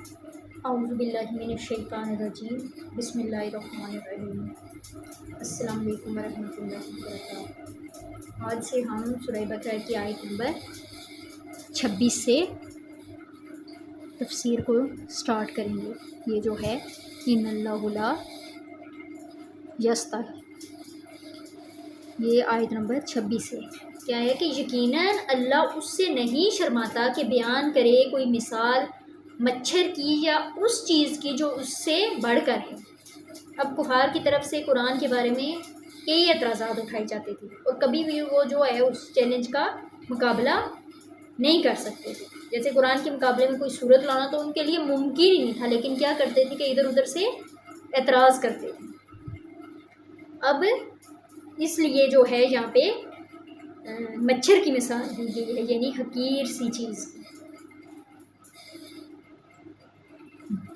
اعوذ باللہ من الشیطان الرجیم، بسم اللہ الرحمن الرحیم۔ السلام علیکم ورحمۃ اللہ وبرکاتہ۔ آج سے ہم سورہ بقرہ کی آیت نمبر 26 سے تفسیر کو سٹارٹ کریں گے۔ یہ جو ہے ان اللہ لا یستحی، یہ آیت نمبر 26 ہے۔ کیا ہے کہ یقیناً اللہ اس سے نہیں شرماتا کہ بیان کرے کوئی مثال مچھر کی یا اس چیز کی جو اس سے بڑھ کر ہے۔ اب کفار کی طرف سے قرآن کے بارے میں کئی اعتراضات اٹھائے جاتے تھے اور کبھی بھی وہ جو ہے اس چیلنج کا مقابلہ نہیں کر سکتے تھے۔ جیسے قرآن کے مقابلے میں کوئی صورت لانا تو ان کے لیے ممکن ہی نہیں تھا، لیکن کیا کرتے تھے کہ ادھر ادھر سے اعتراض کرتے تھے۔ اب اس لیے جو ہے یہاں پہ مچھر کی مثال دی گئی ہے، یعنی حقیر سی چیز۔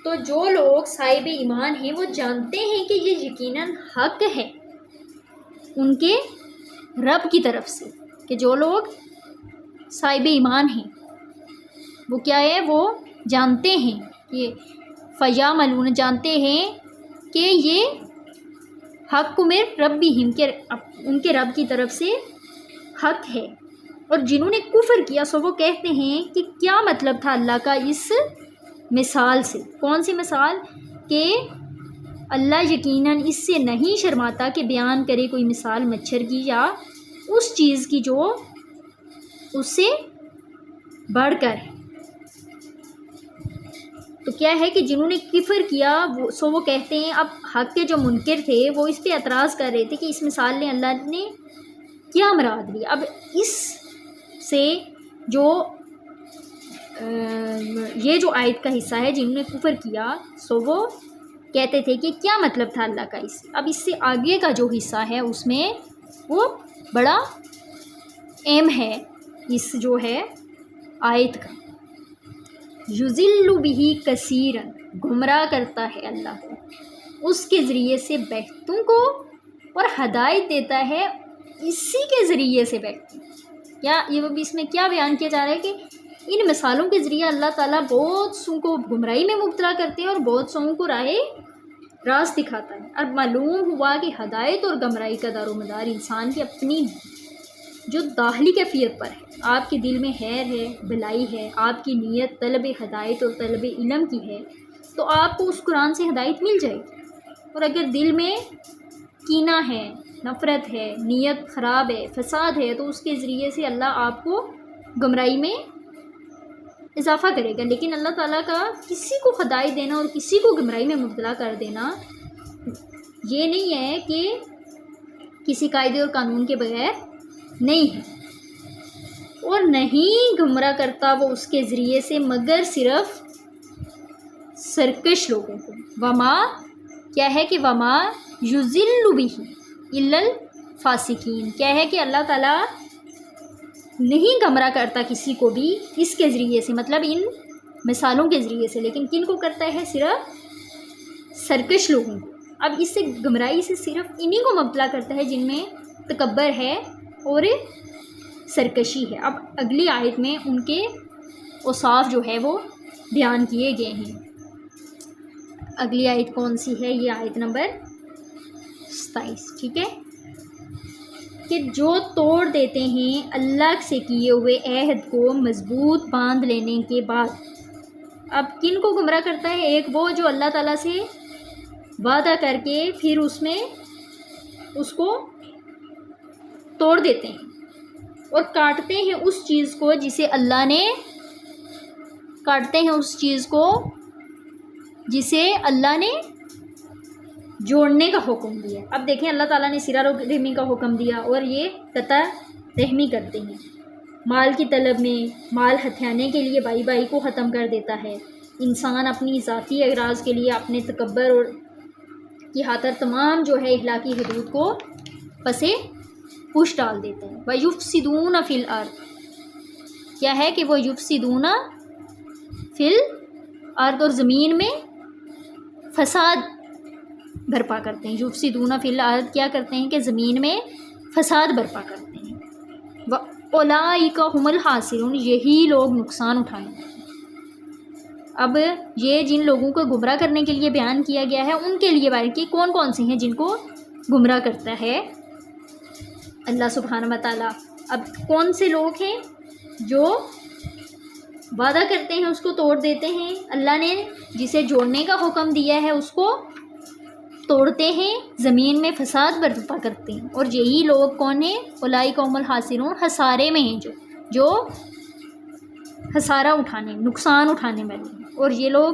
تو جو لوگ صاحب ایمان ہیں وہ جانتے ہیں کہ یہ یقیناً حق ہے ان کے رب کی طرف سے، کہ جو لوگ صاحب ایمان ہیں وہ کیا ہے، وہ جانتے ہیں کہ فیعملون، جانتے ہیں کہ یہ حق من ربہم، ان کے رب کی طرف سے حق ہے۔ اور جنہوں نے کفر کیا سو وہ کہتے ہیں کہ کیا مطلب تھا اللہ کا اس مثال سے۔ کون سی مثال؟ کہ اللہ یقیناً اس سے نہیں شرماتا کہ بیان کرے کوئی مثال مچھر کی یا اس چیز کی جو اس سے بڑھ کر ہے۔ تو کیا ہے کہ جنہوں نے کفر کیا سو وہ کہتے ہیں، اب حق کے جو منکر تھے وہ اس پہ اعتراض کر رہے تھے کہ اس مثال نے اللہ نے کیا مراد لی۔ اب اس سے جو یہ جو آیت کا حصہ ہے، جنہوں نے کفر کیا سو وہ کہتے تھے کہ کیا مطلب تھا اللہ کا اس سے۔ اب اس سے آگے کا جو حصہ ہے اس میں وہ بڑا اہم ہے، اس جو ہے آیت کا۔ یضل بہ کثیرا، گمراہ کرتا ہے اللہ کو اس کے ذریعے سے بہتوں کو، اور ہدایت دیتا ہے اسی کے ذریعے سے بہتوں۔ کیا یہ اس میں کیا بیان کیا جا رہا ہے کہ ان مثالوں کے ذریعے اللہ تعالیٰ بہت سو کو گمراہی میں مبتلا کرتے ہیں اور بہت سو کو راہ راست دکھاتا ہے۔ اب معلوم ہوا کہ ہدایت اور گمراہی کا دار و مدار انسان کی اپنی جو داخلی کیفیت پر ہے۔ آپ کے دل میں خیر ہے، بھلائی ہے، آپ کی نیت طلب ہدایت اور طلب علم کی ہے تو آپ کو اس قرآن سے ہدایت مل جائے گی۔ اور اگر دل میں کینہ ہے، نفرت ہے، نیت خراب ہے، فساد ہے، تو اس کے ذریعے سے اللہ آپ کو گمراہی میں اضافہ کرے گا۔ لیکن اللہ تعالیٰ کا کسی کو ہدایت دینا اور کسی کو گمراہی میں مبتلا کر دینا یہ نہیں ہے کہ کسی قاعدے اور قانون کے بغیر نہیں ہے، اور نہیں گمراہ کرتا وہ اس کے ذریعے سے مگر صرف سرکش لوگوں کو۔ وما، کیا ہے کہ وما یضل بہ الا الفاسقین، کیا ہے کہ اللہ تعالیٰ نہیں گمراہ کرتا کسی کو بھی اس کے ذریعے سے، مطلب ان مثالوں کے ذریعے سے، لیکن کن کو کرتا ہے؟ صرف سرکش لوگوں کو۔ اب اس سے گمراہی سے صرف انہی کو مبتلا کرتا ہے جن میں تکبر ہے اور سرکشی ہے۔ اب اگلی آیت میں ان کے اوصاف جو ہے وہ بیان کیے گئے ہیں۔ اگلی آیت کون سی ہے؟ یہ آیت نمبر 27، ٹھیک ہے، کہ جو توڑ دیتے ہیں اللہ سے کیے ہوئے عہد کو مضبوط باندھ لینے کے بعد۔ اب کن کو گمراہ کرتا ہے؟ ایک وہ جو اللہ تعالیٰ سے وعدہ کر کے پھر اس میں اس کو توڑ دیتے ہیں اور کاٹتے ہیں اس چیز کو جسے اللہ نے، کاٹتے ہیں اس چیز کو جسے اللہ نے جوڑنے کا حکم دیا۔ اب دیکھیں اللہ تعالیٰ نے صلہ رحمی کا حکم دیا اور یہ قطع رحمی کرتے ہیں۔ مال کی طلب میں مال ہتھیانے کے لیے بھائی بھائی کو ختم کر دیتا ہے۔ انسان اپنی ذاتی اغراض کے لیے اپنے تکبر اور کی خاطر تمام جو ہے اخلاقی حدود کو پسے پوش ڈال دیتے ہیں۔ وَيُفْسِدُونَ فِي الْأَرْضِ، کیا ہے کہ وہ یفسدون فی الارض، اور زمین میں فساد برپا کرتے ہیں۔ یفسدون فی الارض، کیا کرتے ہیں کہ زمین میں فساد برپا کرتے ہیں۔ وَأُولَئِکَ هُمُ الْخَاسِرُونَ، یہی لوگ نقصان اٹھانے والے ہیں۔ اب یہ جن لوگوں کو گمراہ کرنے کے لیے بیان کیا گیا ہے ان کے لیے بارے کہ کون کون سے ہیں جن کو گمراہ کرتا ہے اللہ سبحانہ و تعالیٰ۔ اب کون سے لوگ ہیں جو وعدہ کرتے ہیں اس کو توڑ دیتے ہیں، اللہ نے جسے جوڑنے کا حکم دیا ہے اس کو توڑتے ہیں، زمین میں فساد برپا کرتے ہیں، اور یہی لوگ کون ہیں؟ اولئک هم الخاسرون، خسارے میں ہیں جو خسارہ اٹھانے، نقصان اٹھانے والے ہیں، اور یہ لوگ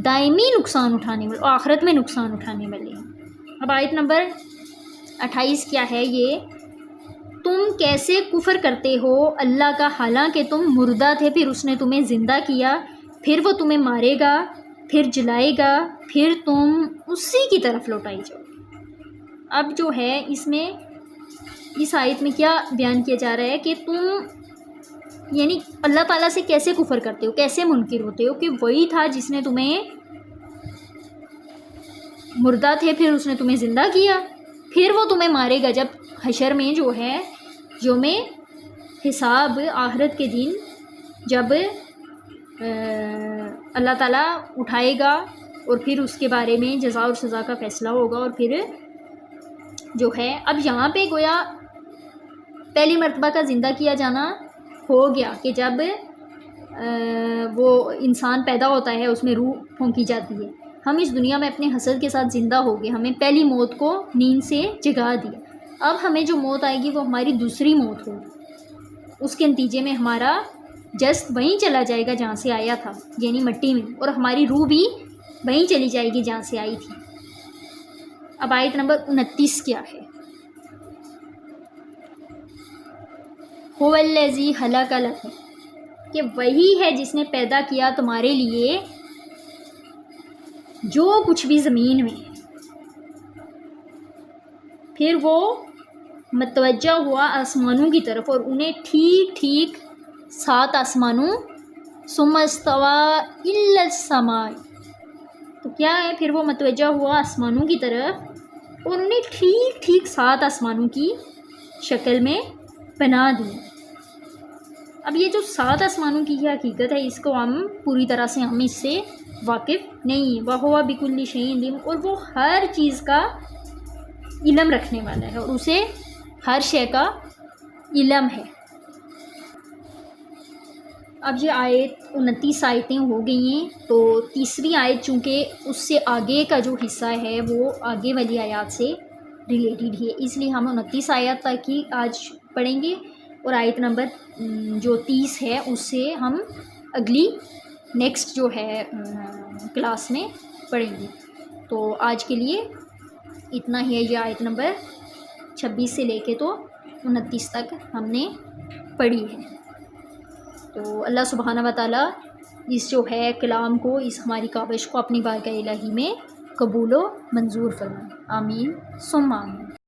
دائمی نقصان اٹھانے والے، آخرت میں نقصان اٹھانے والے ہیں۔ اب آیت نمبر 28 کیا ہے یہ؟ تم کیسے کفر کرتے ہو اللہ کا حالانکہ تم مردہ تھے، پھر اس نے تمہیں زندہ کیا، پھر وہ تمہیں مارے گا، پھر جلائے گا، پھر تم اسی کی طرف لوٹائی جاؤ۔ اب جو ہے اس میں اس آیت میں کیا بیان کیا جا رہا ہے کہ تم یعنی اللہ تعالیٰ سے کیسے کفر کرتے ہو، کیسے منکر ہوتے ہو کہ وہی تھا جس نے تمہیں مردہ تھے پھر اس نے تمہیں زندہ کیا، پھر وہ تمہیں مارے گا جب حشر میں جو ہے یوم حساب آخرت کے دن جب اللہ تعالیٰ اٹھائے گا اور پھر اس کے بارے میں جزا اور سزا کا فیصلہ ہوگا، اور پھر جو ہے اب یہاں پہ گویا پہلی مرتبہ کا زندہ کیا جانا ہو گیا کہ جب وہ انسان پیدا ہوتا ہے اس میں روح پھونکی جاتی ہے، ہم اس دنیا میں اپنے حسد کے ساتھ زندہ ہو گئے، ہمیں پہلی موت کو نیند سے جگا دیا، اب ہمیں جو موت آئے گی وہ ہماری دوسری موت ہوگی، اس کے نتیجے میں ہمارا جسد وہیں چلا جائے گا جہاں سے آیا تھا یعنی مٹی میں، اور ہماری روح بھی وہیں چلی جائے گی جہاں سے آئی تھی۔ اب آیت نمبر 29 کیا ہے؟ هو الذی خلق لکم، کہ وہی ہے جس نے پیدا کیا تمہارے لیے جو کچھ بھی زمین میں ہے، پھر وہ متوجہ ہوا آسمانوں کی طرف اور انہیں ٹھیک ٹھیک 7 آسمانوں ثم استوى الی السماء، تو کیا ہے پھر وہ متوجہ ہوا آسمانوں کی طرف اور انہیں ٹھیک ٹھیک 7 آسمانوں کی شکل میں بنا دیا۔ اب یہ جو 7 آسمانوں کی یہ حقیقت ہے اس کو ہم پوری طرح سے ہم اس سے واقف نہیں ہیں، وَهُوَ بِكُلِّ شَيْءٍ عَلِيمٌ، اور وہ ہر چیز کا علم رکھنے والا ہے اور اسے ہر شے کا علم ہے۔ اب یہ آیت 29 آیتیں ہو گئی ہیں، تو تیسری آیت چونکہ اس سے آگے کا جو حصہ ہے وہ آگے والی آیات سے ریلیٹڈ ہے، اس لیے ہم 29 آیات تک ہی آج پڑھیں گے، اور آیت نمبر جو 30 ہے اس سے ہم اگلی نیکسٹ جو ہے کلاس میں پڑھیں گے۔ تو آج کے لیے اتنا ہی ہے، یہ آیت نمبر 26 سے لے کے تو 29 تک ہم نے پڑھی ہے۔ تو اللہ سبحانہ و تعالیٰ اس جو ہے کلام کو، اس ہماری کاوش کو اپنی بارگاہ الہی میں قبول و منظور فرمائے، آمین ثم آمین۔